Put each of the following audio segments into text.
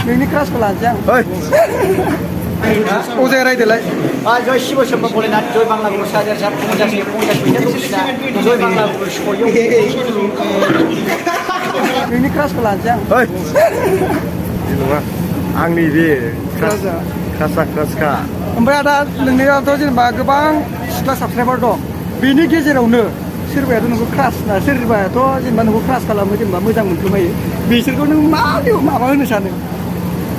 नोंनि क्रासखौ लानोसै आं अजाया रायदोलाय जय शिव शम्भ भोलेनाथ जय बांला गुरु साजार साहब 50 मिटार दक्षिणा जय बांला गुरु शिवयो नोंनि क्रासखौ लानोसै आं नङा आंनि बे क्रासखा ओमफ्राय आदा नोंनियावथ' जेनेबा गोबां सिख्ला साबसक्राइबार दं बेनि गेजेरावनो सोरबायाथ' नोंखौ क्रास ना सोरबायाथ' जेनेबा नोंखौ क्रास खालामो जेनेबा मोजां मोनखोमायो बिसोरखौ नों माबा होनो सानो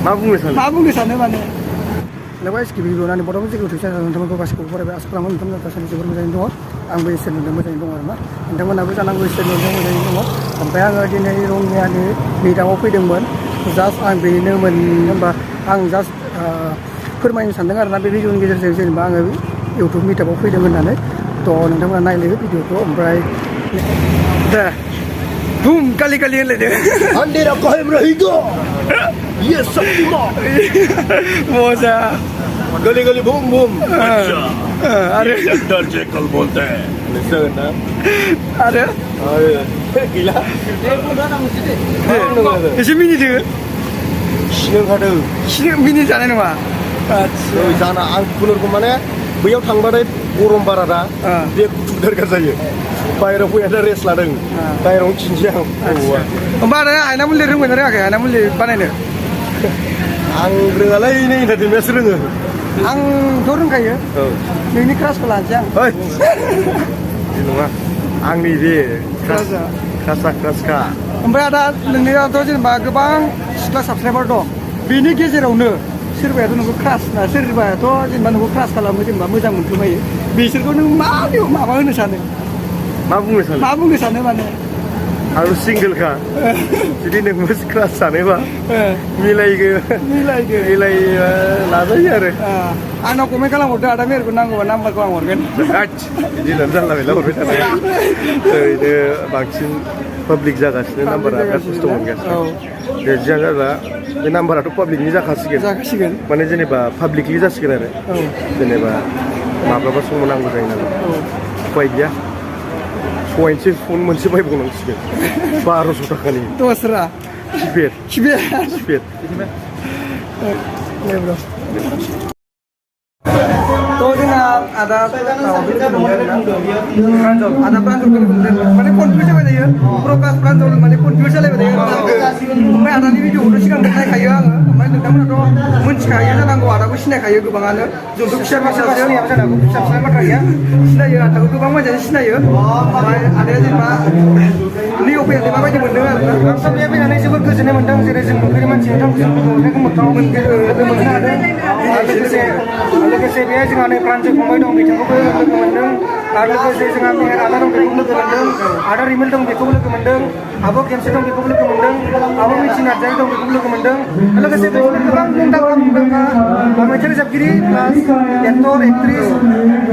मा बुंनो सानो माने नोंबा एसके भिडिअ नानि बराबो जेखौ थैसा नोंथांमोनखौ गासिखौबो फरायबाय आसा खालामो नोंथांमोना दासान्दि जोबोर मोजाङैनो दङ आंबो इसोर नुदों मोजाङैनो दङ आरोना नोंथांमोनाबो जानांगौ इसोर नुदों मोजाङैनो दङ ओमफ्राय आङो दिनै रङियानि मिटआपआव फैदोंमोन जास्ट आं बेनोमोन होमबा आं जास्ट फोरमायनो सानदों आरोना बे भिडिअनि गेजेरजों जेनेबा आङो इउटुब मिटआपआव फैदों होननानै थ' नोंथांमोना नायलायो भिडिअखौ ओमफ्राय दे बुम कालि होनलायदो अंधेरा कायम रहेगा ये शक्तिमान मजा गली बूम बूम अरे डर जेकल बोलते हैं ना अरे गैला एसे मिनिदो सिनो मिनि जानाय नङा जाना आं खुनुरुखुम माने बैयाव थांबाथाय गरम बारा दा बे गुदुं दरखार जायो बाहेराव फैनानै रेस्ट लादों बाहेरावनो खिनसै आं होमबा आरो आयना मुलि रोंबायना रोङाखै आयना मुलि बानायनो आं रोङालै नै एन्टारटेनमेन्टसो रोङो आंथ' रोंखायो नोंनि क्रासखौ लानोसै आं नङा आंनि बे क्रासखा ओमफ्राय आदा नोंनियावथ' जेनेबा गोबां सिख्ला साबसक्राइबार दं बेनि गेजेरावनो सोरबायाथ' नोंखौ क्रास ना सोरबायाथ' जेनेबा नोंखौ क्रास खालामो जेनेबा मोजां मोनखोमायो बिसोरखौ नों माबा होनो सानो मा बुंनो सानो माने आं सिंगोलखा जुदि नोंबो क्रास जानोबा मिलायो लाजायो आरो आंनाव कमेन्ट खालामहरदो आदा मेरखौ नांगौबा नाम्बारखौ आं हरगोन बिदि होननानै जानला मेनला हरबाय थानाया ओरैनो बांसिन पाब्लिक जागासिनो नाम्बारा बिराद खस्थ' मोनगासिनो दे जियानो जाबा बे नाम्बाराथ' पाब्लिकनि जाखासिगोन माने जेनेबा पाब्लिकलि जासिगोन आरो जेनेबा माब्लाबा समाव नांगौ जायो नालाय उपाय गैया सहायनोसै फन मोनसे बायबावनांसिगोन 1200 थाखानि दसरा किपेड थ' जोंना आदा प्रान्जल माने कनफिउज जाबाय थायो प्रकाश प्रान्जल माने कनफिउज जालायबाय थायो ओमफ्राय आदानि भिडिअखौथ' सिगां नायखायो आङो ओमफ्राय नोंथांमोनाथ' मोनथिखायो जानांगौ आदाखौ सिनायखायो गोबाङानो जोंथ' फिसा सिनायाबो जानांगौ फिसा बाथ्रा गैया सिनायो आदाखौ गोबां मानसियानो सिनायो ओमफ्राय आदाया जेनेबा नैयाव फैनानै माबायदि मोनदों आरोना आंथ' बे फैनानै जोबोद गोजोननाय मोनदों जेरै जों नुफेरै मानसि नोंथांखौ मोगथाङाव लोगो मोननो हादों लोगोसे बेहाय जोंहा नै प्रान्जल फंबाय दं बिथांखौबो लोगो मोनदों आरो लोगोसे जोंहा मेहेर आदा दं बेखौबो लोगो मोनदों आदा रिमेल दं बेखौबो लोगो मोनदों आब' खेमसे दं बेखौबो लोगो मोनदों आब' मिथि नार्जारि दं बेखौबो लोगो मोनदों लोगोसे बेखौनो गोबां मुंदांखा मेथाइ रोजाबगिरि प्लास एक्टर एक्ट्रिस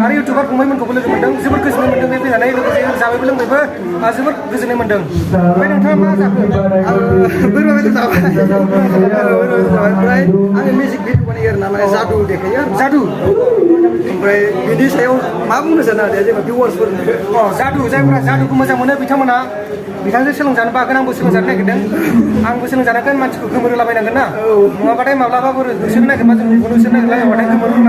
आरो इउटुबार फंबायमोनखौबो लोगो मोनदों जोबोद गोजोननाय मोनदों बे फैनानै लोगोसे जाबायबो लोंबायबो जोबोद गोजोननाय मोनदों ओमफ्य नोंथाङा मा जाखो बोरमा बेदर जाबाय ओमफ्राय आङो मिउजिक भिडिअ बानायो आरोना माने जादु देखायो जादु ओमफ्राय बिनि सायाव मा बुंनो सानो आदाया जेनेबा भिउवार्सफोरनो जादु जायफोरा जादुखौ मोजां मोनो बिथांमोना बिथांजों सोलोंजानो बागोन आंबो सोलोंजानो नागिरदों आंबो सोलोंजानांगोन मानसिखौ गोमोरलाबायनांगोन ना नङाबाथाय माब्लाबाफोर होसोनो नागिरबा जों बेखौनो होसोनो नागिरलाबायबाथाय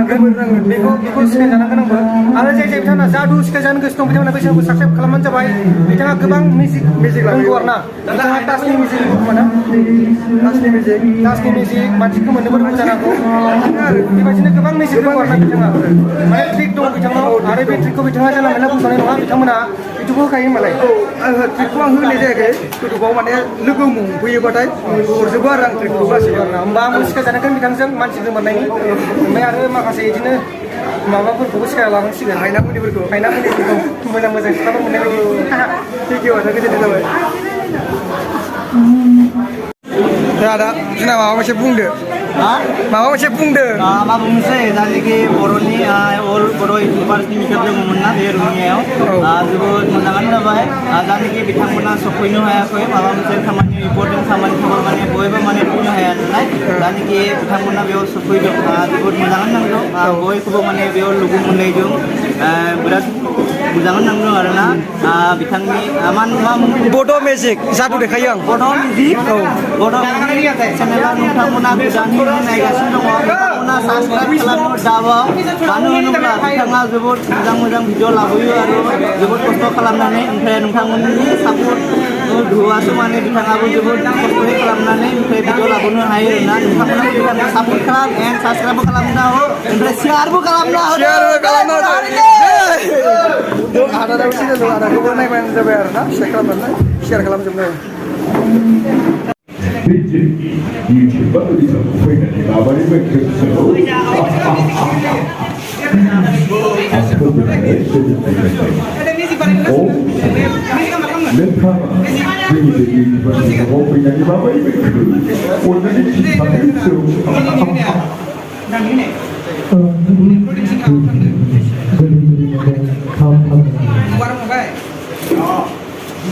गोमोरनांगोन बेखौ सिनायजानांगोन आंबो आरो जाय बिथांमोना जादु सिखायजानो गोसो दं बिथांमोना बैसोरखौ साबस्क्राइब खालामबानो जाबाय बिथाङा गोबां मिउजिक रोंगौ आरोना बिथाङा टाचनि मिउजिक मोनो टाचनि मिउजिक मानसि गोमोरनोबो रोंगौ जानांगौ आरो बेबायदिनो गोबां मिउजिक रोंगौ आरोना बिथाङा माने ट्रिक दं बिथांनाव आरो बे ट्रिकखौ बिथाङा जानला मेनला बुंखानाय नङा बिथांमोना इउटुबाव होखायो होनबालाय ट्रिकखौ आं होनाय जायाखै इउटुबाव माने लोगो मोनफैयोबाथाय हरजोबो आरो आं ट्रिकखौ गासैबो आरोना होमबा आंबो सिखायजानांगोन बिथांजों मानसि गोमोरनायनि ओमफ्राय आरो माखासे बिदिनो माबाफोरखौबो सिखायना लानांसिगोन हायना मुलिफोरखौ मोजां खोथाफोर मोननाय बायदि थेंक इउ आदा गोजोननाय जाबाय आदा जोंना माबा मोनसे बुंदो माबा मोनसे बुंदो मा बुंनोसै जानोखि बर'नि बर' इउटुबार्सनि मिटाप दङमोन ना बे रङियायाव जोबोद मोजाङानो जाबाय जानोखि बिथांमोना सफैनो हायाखै माबा मोनसे खामानि इम्पर्टेन्ट खामानिखौ माने बयबो माने फैनो हाया नालाय जानोखि बिथांमोना बेयाव सफैदों जोबोद मोजाङानो नांदों बयखौबो माने बेयाव लोगो मोनलायदों बिराद मोजाङानो नांदों आरोना बिथांनि मा बड' मेजिक जादु देखायो आं बड' मिउजिक बड' मिउजिक चेनेला नोंथांमोना गोजाननि नायगासिनो दङ नोंथांमोना साबस्क्राइब खालामनो दाबाव मानो होनोब्ला बिथाङा जोबोद मोजां भिडिअ लाबोयो आरो जोबोद खस्थ' खालामनानै ओमफ्राय नोंथांमोननि सापर्ट होआसो माने बिथाङाबो जोबोद खस्थ'यै खालामनानै ओमफ्राय भिडिअ लाबोनो हायो आरोना नोंथांमोना बिथांखौ सापर्ट खालाम एन्ड साबस्क्राइबबो खालामना हो ओमफ्राय शेयारबो खालामना हो आदानाव सिनायलो आदाखौबो नायबानो जाबाय आरोना share खालामजोबनो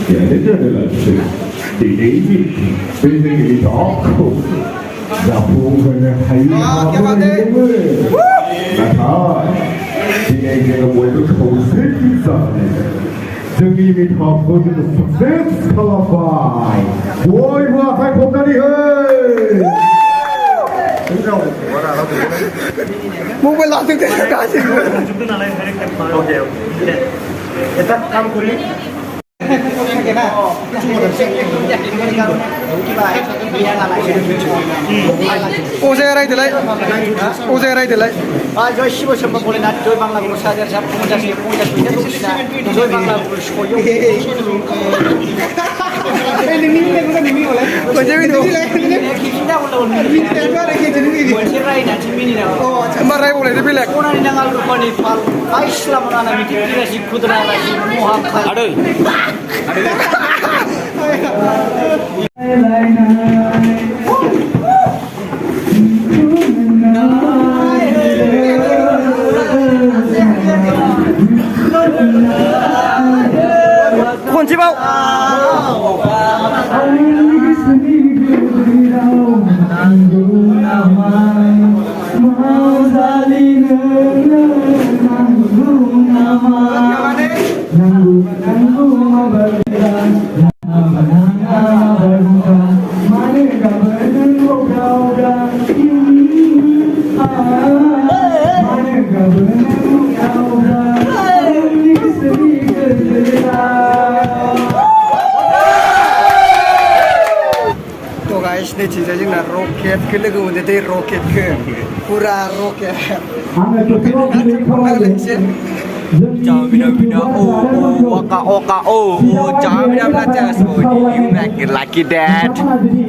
Ini adalah di ini basically aku gabung dengan Hayat Nah, ini kita buat konsep kita. Jadi kita buat sukses kalabai. Woi, wah, hai kokari hei. mobile langsung kasih Kita kamu kuri. 오제 라이드라이 오제 라이드라이 저희 15천번 보내나 저희 방랑으로 사자 잡고 혼자씩 동시나 저희 방랑으로 쉬고요 기준다 올라오는 원시라이나 진민이라고 엠바라이 볼래 빌렉 오나니 나갈 거니 팔 아이슬람은 하나 미티라시 구드라라시 모하칼 콘치바오 नैथिंजाय जोंना रकेटखौ लोगो मोनदों दै रकेटखौ फुरा rocket Jangan bina-bina jangan bina-bina just you like that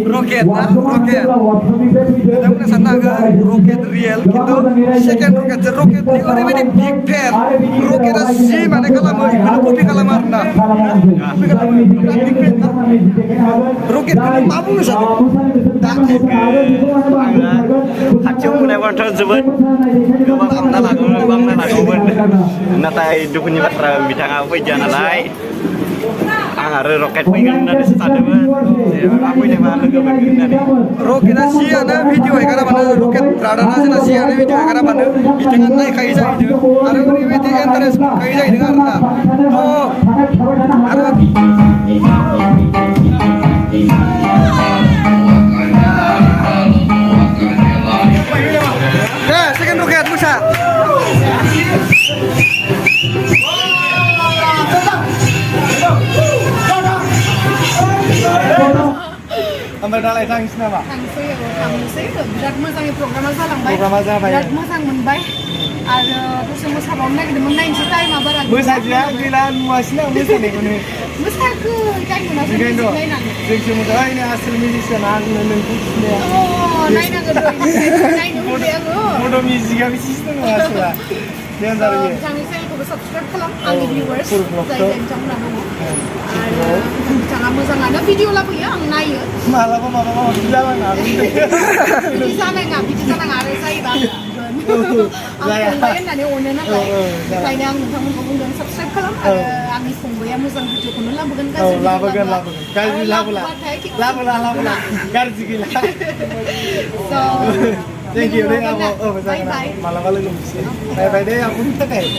roket nah roket kita punya sana kan roket real gitu second roket ini already big fan roket sih mana kalau mau kopi kalau marna big fan roket kan mampu nggak खाथियाव मोनायबाथ' जोबोद गोबां खामना लागौमोन नाथाय दुखुनि बाथ्रा बिथाङा फैदिया नालाय आं आरो रकेट फैगोन होननानैसो सानदोंमोन जेनेबा फैदोंबा लोगो मोनगोन होननानै रकेटआ सियानो भिडिअ हेगाराबानो रकेट राडारआ जोंना सियानो भिडिअ हेगाराबानो बिथाङा नायखायो जाहैदों आरो ओरैबायदि इन्टारेस्ट मोनखायो जाहैदों आरोना आरो second roket Musa ओमफ्राय दालाय थांसै नामा थांसै बिराद मोजाङै प्रग्रामा जालांबाय बिराद मोजां मोनबाय आरो दसे मोसाबावनो नागिरदोंमोन नायनोसै टाइमा बारा मोसादिया गैला नुवासैना मोसानायखौनो मोसाखो टाइम मोनासै नायनानै जोंसो मोजाङैनो आसोल मिउजिसियान आंनो नोंखौ सिनाया नायनांगौ नायनो लुबैबाय आङो बड' मिउजिकआ बेसेसो दङ आसोला बिथांनि चेनेलखौबो साबस्क्राइब खालाम आंनि भिउवार्स जाय बिथांमोना दङ आरो बिथाङा मोजाङानो भिडिअ लाबोयो आं नायो मालाबा माबा जालाङा बिदि जानाङा आरो जायोबा आं फंबाय होननानै अनो नालाय ओंखायनो आं नोंथांमोनखौ बुंदों साबस्क्राइब खालाम आरो आंनि फंबाया मोजां भिडिअखौनो लाबोगोन गाज्रि लाबोला गाज्रि गैला Thank you, deh, aku, malah kalau lu mesti, bye bye deh, aku minta kayak,